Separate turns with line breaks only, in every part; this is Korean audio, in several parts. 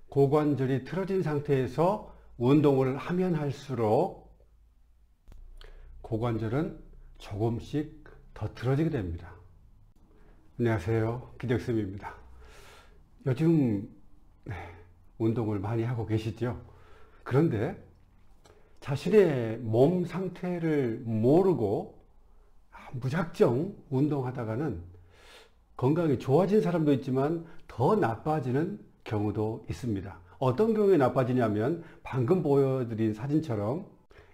고관절이 틀어진 상태에서 운동을 하면 할수록 고관절은 조금씩 더 틀어지게 됩니다. 안녕하세요, 기덕쌤입니다. 요즘 운동을 많이 하고 계시죠? 그런데 자신의 몸 상태를 모르고 무작정 운동하다가는 건강이 좋아진 사람도 있지만 더 나빠지는 경우도 있습니다. 어떤 경우에 나빠지냐면 방금 보여드린 사진처럼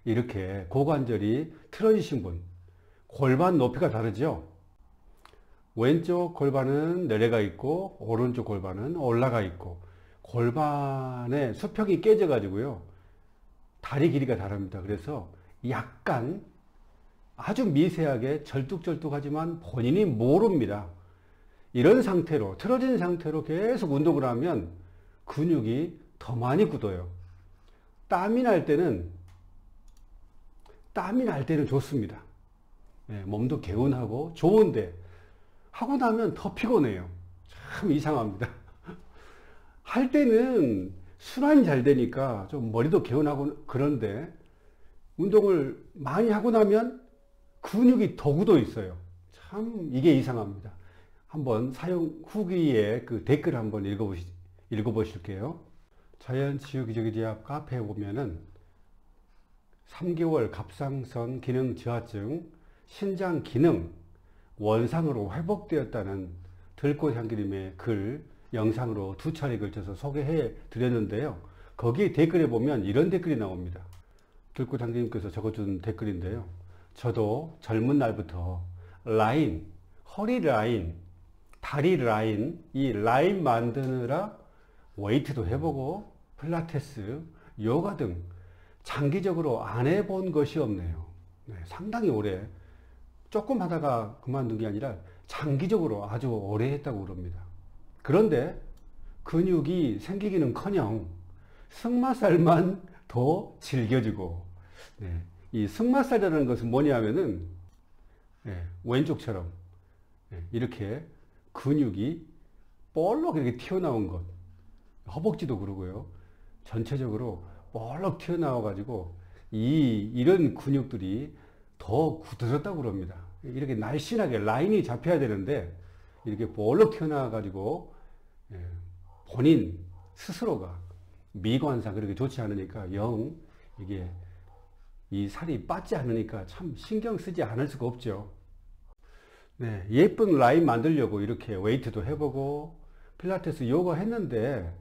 이렇게 고관절이 틀어지신 분, 골반 높이가 다르죠? 왼쪽 골반은 내려가 있고 오른쪽 골반은 올라가 있고 골반의 수평이 깨져 가지고요 다리 길이가 다릅니다. 그래서 약간 아주 미세하게 절뚝절뚝하지만 본인이 모릅니다. 이런 상태로, 틀어진 상태로 계속 운동을 하면 근육이 더 많이 굳어요. 땀이 날 때는 좋습니다. 몸도 개운하고 좋은데 하고 나면 더 피곤해요. 참 이상합니다. 할 때는 순환이 잘 되니까 좀 머리도 개운하고 그런데 운동을 많이 하고 나면 근육이 더 굳어 있어요. 참 이게 이상합니다. 한번 사용 후기에 그 댓글 한번 읽어보실게요. 자연치유기저귀대학 카페에 보면은 3개월 갑상선 기능 저하증, 신장 기능 원상으로 회복되었다는 들꽃향기님의 글 영상으로 2차례 걸쳐서 소개해 드렸는데요. 거기 댓글에 보면 이런 댓글이 나옵니다. 들꽃향기님께서 적어준 댓글인데요. 저도 젊은 날부터 라인, 허리 라인, 다리 라인, 이 라인 만드느라 웨이트도 해보고 필라테스, 요가 등 장기적으로 안 해본 것이 없네요. 상당히 오래, 조금 하다가 그만둔 게 아니라 장기적으로 아주 오래 했다고 그럽니다. 그런데 근육이 생기기는커녕 승마살만 더 질겨지고, 이 승마살이라는 것은 뭐냐면은 왼쪽처럼 이렇게 근육이 볼록 이렇게 튀어나온 것, 허벅지도 그러고요. 전체적으로 볼록 튀어나와 가지고 이런 근육들이 더 굳어졌다고 그럽니다. 이렇게 날씬하게 라인이 잡혀야 되는데 이렇게 볼록 튀어나와 가지고 본인 스스로가 미관상 그렇게 좋지 않으니까 영 이게 이 살이 빠지지 않으니까 참 신경 쓰지 않을 수가 없죠. 예쁜 라인 만들려고 이렇게 웨이트도 해보고 필라테스 요가 했는데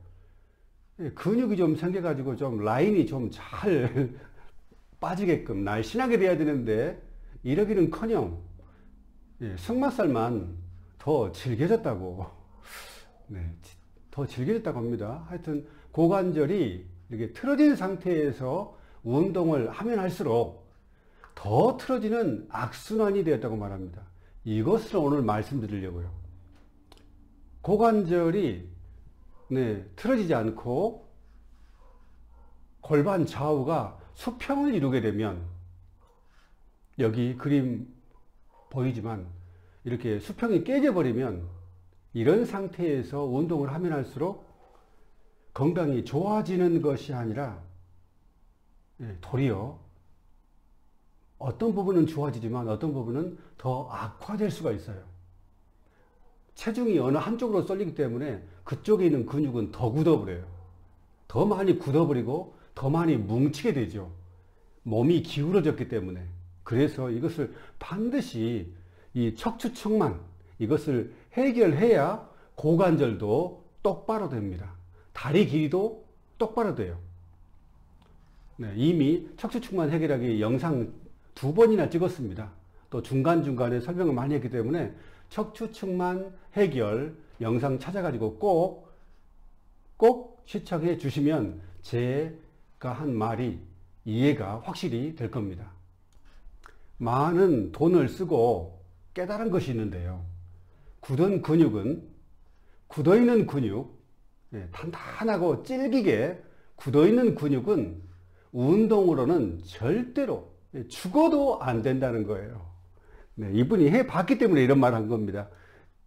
근육이 좀 생겨가지고 좀 라인이 좀 잘 빠지게끔 날씬하게 돼야 되는데 이러기는커녕 승마살만 더 질겨졌다고 더 질겨졌다고 합니다. 하여튼 고관절이 이렇게 틀어진 상태에서 운동을 하면 할수록 더 틀어지는 악순환이 되었다고 말합니다. 이것을 오늘 말씀드리려고요. 고관절이 틀어지지 않고 골반 좌우가 수평을 이루게 되면 여기 그림 보이지만 이렇게 수평이 깨져버리면 이런 상태에서 운동을 하면 할수록 건강이 좋아지는 것이 아니라 도리어 어떤 부분은 좋아지지만 어떤 부분은 더 악화될 수가 있어요. 체중이 어느 한쪽으로 쏠리기 때문에 그쪽에 있는 근육은 더 굳어버려요. 더 많이 굳어버리고 더 많이 뭉치게 되죠. 몸이 기울어졌기 때문에. 그래서 이것을 반드시 이 척추측만 이것을 해결해야 고관절도 똑바로 됩니다. 다리 길이도 똑바로 돼요. 이미 척추측만 해결하기 영상 2번이나 찍었습니다. 또 중간중간에 설명을 많이 했기 때문에 척추측만 해결 영상 찾아가지고 꼭 시청해 주시면 제가 한 말이 이해가 확실히 될 겁니다. 많은 돈을 쓰고 깨달은 것이 있는데요. 굳은 근육은, 굳어있는 근육, 탄탄하고 질기게 굳어있는 근육은 운동으로는 절대로 죽어도 안 된다는 거예요. 이분이 해봤기 때문에 이런 말을 한 겁니다.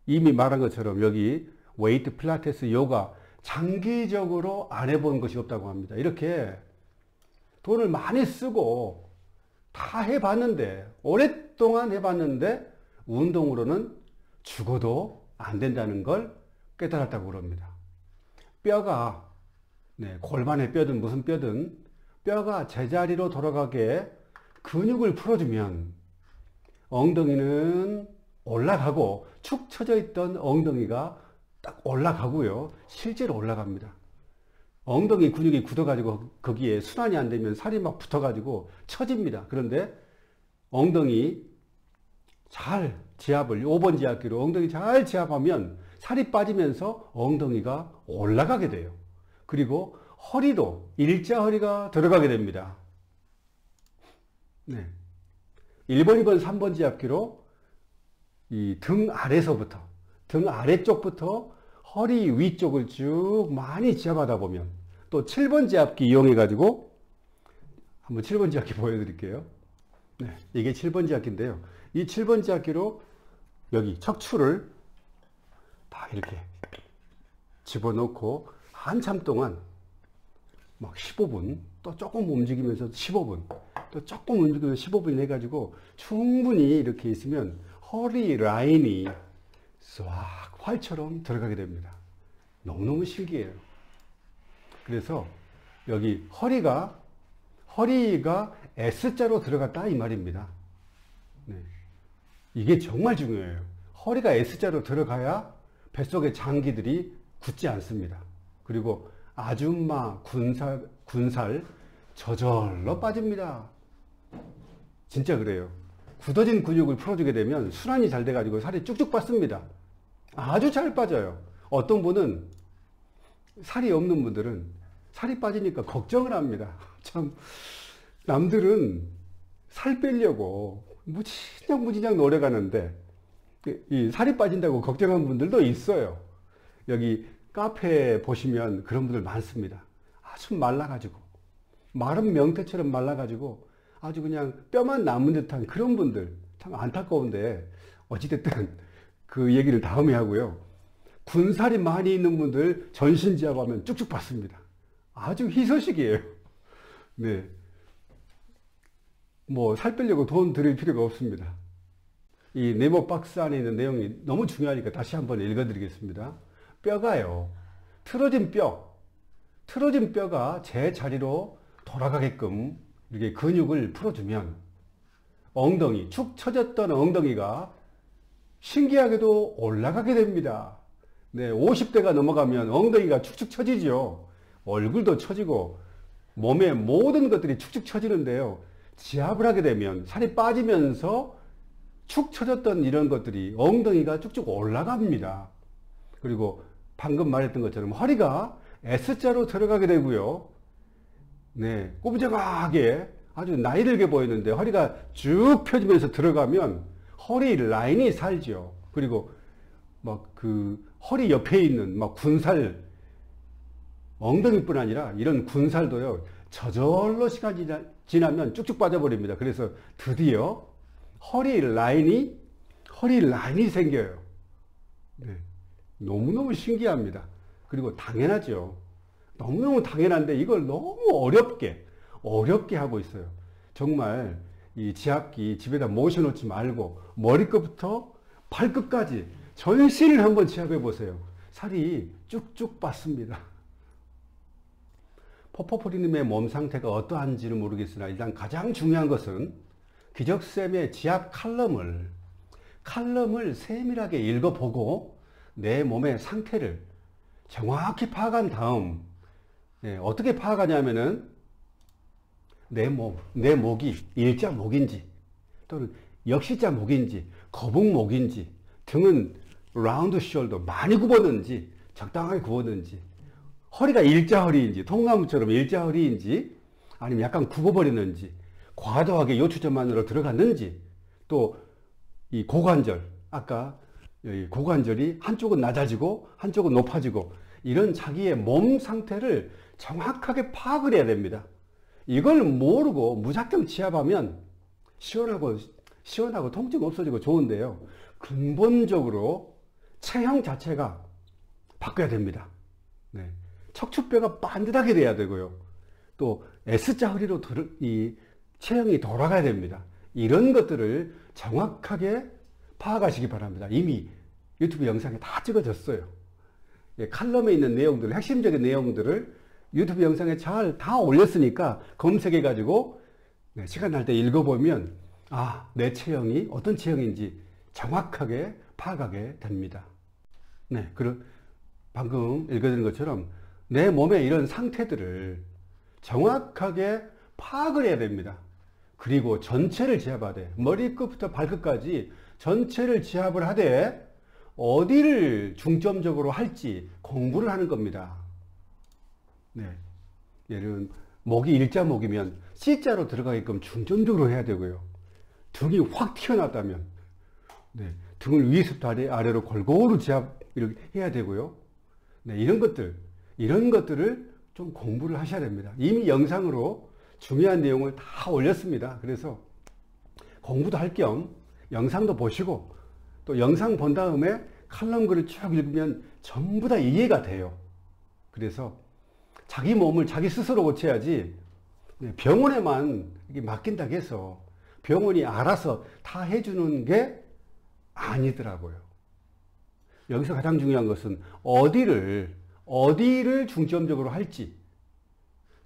이미 말한 것처럼 여기 웨이트, 필라테스, 요가 장기적으로 안 해본 것이 없다고 합니다. 이렇게 돈을 많이 쓰고 다 해봤는데, 오랫동안 해봤는데 운동으로는 죽어도 안 된다는 걸 깨달았다고 그럽니다. 뼈가, 골반의 뼈든 무슨 뼈든 뼈가 제자리로 돌아가게 근육을 풀어주면 엉덩이는 올라가고, 축 처져 있던 엉덩이가 딱 올라가고요. 실제로 올라갑니다. 엉덩이 근육이 굳어가지고 거기에 순환이 안 되면 살이 막 붙어가지고 처집니다. 그런데 엉덩이 잘 지압을, 5번 지압기로 엉덩이 잘 지압하면 살이 빠지면서 엉덩이가 올라가게 돼요. 그리고 허리도 일자 허리가 들어가게 됩니다. 1번, 2번, 3번 지압기로 이 등 아래서부터, 등 아래쪽부터 허리 위쪽을 쭉 많이 지압하다 보면, 또 7번 지압기 이용해 가지고 한번 7번 지압기 보여드릴게요. 이게 7번 지압기인데요. 이 7번 지압기로 여기 척추를 다 이렇게 집어넣고 한참 동안 막 15분, 또 조금 움직이면서 15분, 또 조금 움직이면서 15분 해가지고 충분히 이렇게 있으면 허리 라인이 싹 활처럼 들어가게 됩니다. 너무너무 신기해요. 그래서 여기 허리가 S자로 들어갔다 이 말입니다. 이게 정말 중요해요. 허리가 S자로 들어가야 뱃속의 장기들이 굳지 않습니다. 그리고 아줌마, 군살 저절로 빠집니다. 진짜 그래요. 굳어진 근육을 풀어주게 되면 순환이 잘 돼가지고 살이 쭉쭉 빠집니다. 아주 잘 빠져요. 어떤 분은, 살이 없는 분들은 살이 빠지니까 걱정을 합니다. 참, 남들은 살 빼려고 무진장 노력하는데 이 살이 빠진다고 걱정하는 분들도 있어요. 여기 카페 보시면 그런 분들 많습니다. 아주 말라가지고, 마른 명태처럼 말라가지고 아주 그냥 뼈만 남은 듯한 그런 분들, 참 안타까운데 어찌됐든 그 얘기를 다음에 하고요. 군살이 많이 있는 분들 전신지압하면 쭉쭉 빠집니다. 아주 희소식이에요. 뭐 살 빼려고 돈 들일 필요가 없습니다. 이 네모 박스 안에 있는 내용이 너무 중요하니까 다시 한번 읽어드리겠습니다. 뼈가요, 틀어진 뼈가 제자리로 돌아가게끔 이렇게 근육을 풀어주면 엉덩이, 축 처졌던 엉덩이가 신기하게도 올라가게 됩니다. 50대가 넘어가면 엉덩이가 축축 처지죠. 얼굴도 처지고 몸의 모든 것들이 축축 처지는데요. 지압을 하게 되면 살이 빠지면서 축 처졌던 이런 것들이 엉덩이가 쭉쭉 올라갑니다. 그리고 방금 말했던 것처럼 허리가 S자로 들어가게 되고요. 꾸부정하게 아주 나이 들게 보이는데 허리가 쭉 펴지면서 들어가면 허리 라인이 살죠. 그리고 막 그 허리 옆에 있는 막 군살, 엉덩이뿐 아니라 이런 군살도요, 저절로 시간이 지나면 쭉쭉 빠져버립니다. 그래서 드디어 허리 라인이 생겨요. 너무너무 신기합니다. 그리고 당연하죠. 너무너무 당연한데 이걸 너무 어렵게 하고 있어요. 정말 이 지압기 집에다 모셔놓지 말고 머리끝부터 발끝까지 전신을 한번 지압해 보세요. 살이 쭉쭉 빠집니다. 포포프리님의 몸 상태가 어떠한지는 모르겠으나 일단 가장 중요한 것은 기적쌤의 지압 칼럼을 세밀하게 읽어보고 내 몸의 상태를 정확히 파악한 다음, 어떻게 파악하냐면은 내 목이 일자목인지 또는 역시자목인지 거북목인지, 등은 라운드 숄더 많이 굽었는지 적당하게 굽었는지, 허리가 일자허리인지 통나무처럼 일자허리인지 아니면 약간 굽어버렸는지, 과도하게 요추전만으로 들어갔는지, 또 이 고관절, 아까 고관절이 한쪽은 낮아지고 한쪽은 높아지고, 이런 자기의 몸 상태를 정확하게 파악을 해야 됩니다. 이걸 모르고 무작정 지압하면 시원하고 통증 없어지고 좋은데요, 근본적으로 체형 자체가 바뀌어야 됩니다. 네. 척추뼈가 반듯하게 돼야 되고요. 또 S자 허리로 이 체형이 돌아가야 됩니다. 이런 것들을 정확하게 파악하시기 바랍니다. 이미 유튜브 영상에 다 찍어졌어요. 예, 칼럼에 있는 내용들, 핵심적인 내용들을 유튜브 영상에 잘 다 올렸으니까 검색해 가지고 네, 시간 날 때 읽어보면 내 체형이 어떤 체형인지 정확하게 파악하게 됩니다. 네, 방금 읽어드린 것처럼 내 몸의 이런 상태들을 정확하게 파악을 해야 됩니다. 그리고 전체를 지압하되, 머리끝부터 발끝까지 전체를 지압을 하되 어디를 중점적으로 할지 공부를 하는 겁니다. 네. 예를 들면 목이 일자목이면 C자로 들어가게끔 중점적으로 해야 되고요. 등이 확 튀어나왔다면 네. 등을 위에서부터 아래로 골고루 지압 이렇게 해야 되고요. 네. 이런 것들을 좀 공부를 하셔야 됩니다. 이미 영상으로 중요한 내용을 다 올렸습니다. 그래서 공부도 할 겸 영상도 보시고 또 영상 본 다음에 칼럼 글을 쭉 읽으면 전부 다 이해가 돼요. 그래서 자기 몸을 자기 스스로 고쳐야지 병원에만 맡긴다고 해서 병원이 알아서 다 해주는 게 아니더라고요. 여기서 가장 중요한 것은 어디를 중점적으로 할지,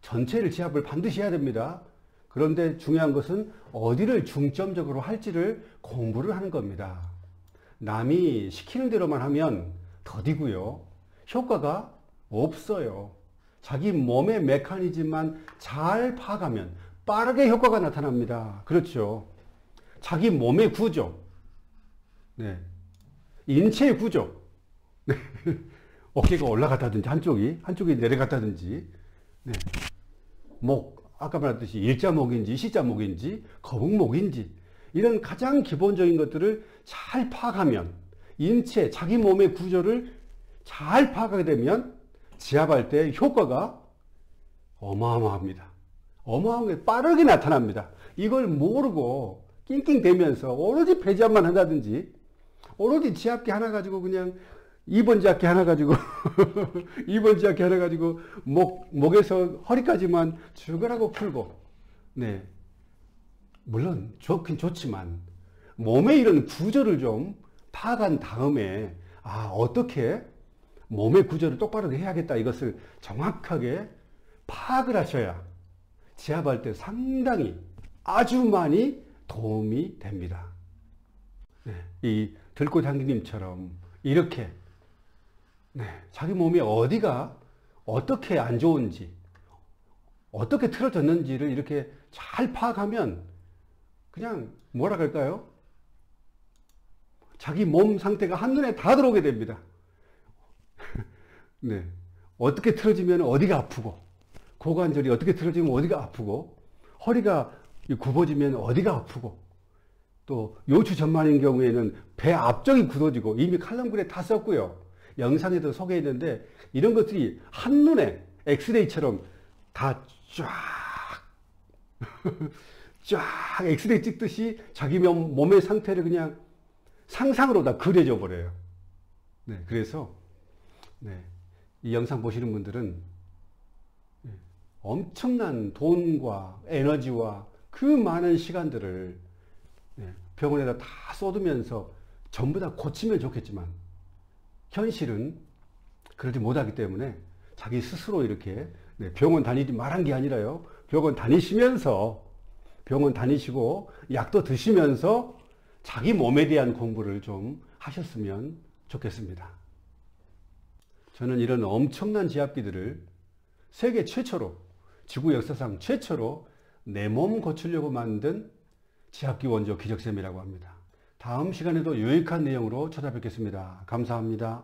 전체를 지압을 반드시 해야 됩니다. 그런데 중요한 것은 어디를 중점적으로 할지를 공부를 하는 겁니다. 남이 시키는 대로만 하면 더디고요. 효과가 없어요. 자기 몸의 메커니즘만 잘 파악하면 빠르게 효과가 나타납니다. 그렇죠. 자기 몸의 구조, 네. 인체의 구조, 네. 어깨가 올라갔다든지 한쪽이 내려갔다든지, 네. 목, 아까 말했듯이 일자목인지 C자목인지 거북목인지 이런 가장 기본적인 것들을 잘 파악하면, 인체, 자기 몸의 구조를 잘 파악하게 되면 지압할 때 효과가 어마어마합니다. 어마어마하게 빠르게 나타납니다. 이걸 모르고 낑낑대면서 오로지 배지압만 한다든지, 오로지 지압기 하나 가지고 그냥 2번 지압기 하나 가지고 2번 지압기 하나 가지고 목에서 허리까지만 죽으라고 풀고, 네. 물론 좋긴 좋지만 몸의 이런 구조를 좀 파악한 다음에 어떻게 몸의 구조를 똑바로 해야겠다, 이것을 정확하게 파악을 하셔야 지압할 때 상당히 아주 많이 도움이 됩니다. 네. 이 들꽃 향기님처럼 이렇게 자기 몸이 어디가 어떻게 안 좋은지, 어떻게 틀어졌는지를 이렇게 잘 파악하면 그냥 뭐라 그럴까요? 자기 몸 상태가 한눈에 다 들어오게 됩니다. 네. 어떻게 틀어지면 어디가 아프고, 고관절이 어떻게 틀어지면 어디가 아프고, 허리가 굽어지면 어디가 아프고, 또 요추 전만인 경우에는 배 앞쪽이 굳어지고, 이미 칼럼글에 다 썼고요. 영상에도 소개했는데 이런 것들이 한눈에 엑스레이처럼 다 쫙 엑스레이 찍듯이 자기 몸의 상태를 그냥 상상으로 다 그려져 버려요. 네, 그래서 이 영상 보시는 분들은 엄청난 돈과 에너지와 그 많은 시간들을 병원에다 다 쏟으면서 전부 다 고치면 좋겠지만, 현실은 그러지 못하기 때문에 자기 스스로 이렇게 병원 다니지 말한 게 아니라요. 병원 다니시고 약도 드시면서 자기 몸에 대한 공부를 좀 하셨으면 좋겠습니다. 저는 이런 엄청난 지압기들을 세계 최초로, 지구 역사상 최초로 내 몸 고치려고 만든 지압기 원조 기적쌤이라고 합니다. 다음 시간에도 유익한 내용으로 찾아뵙겠습니다. 감사합니다.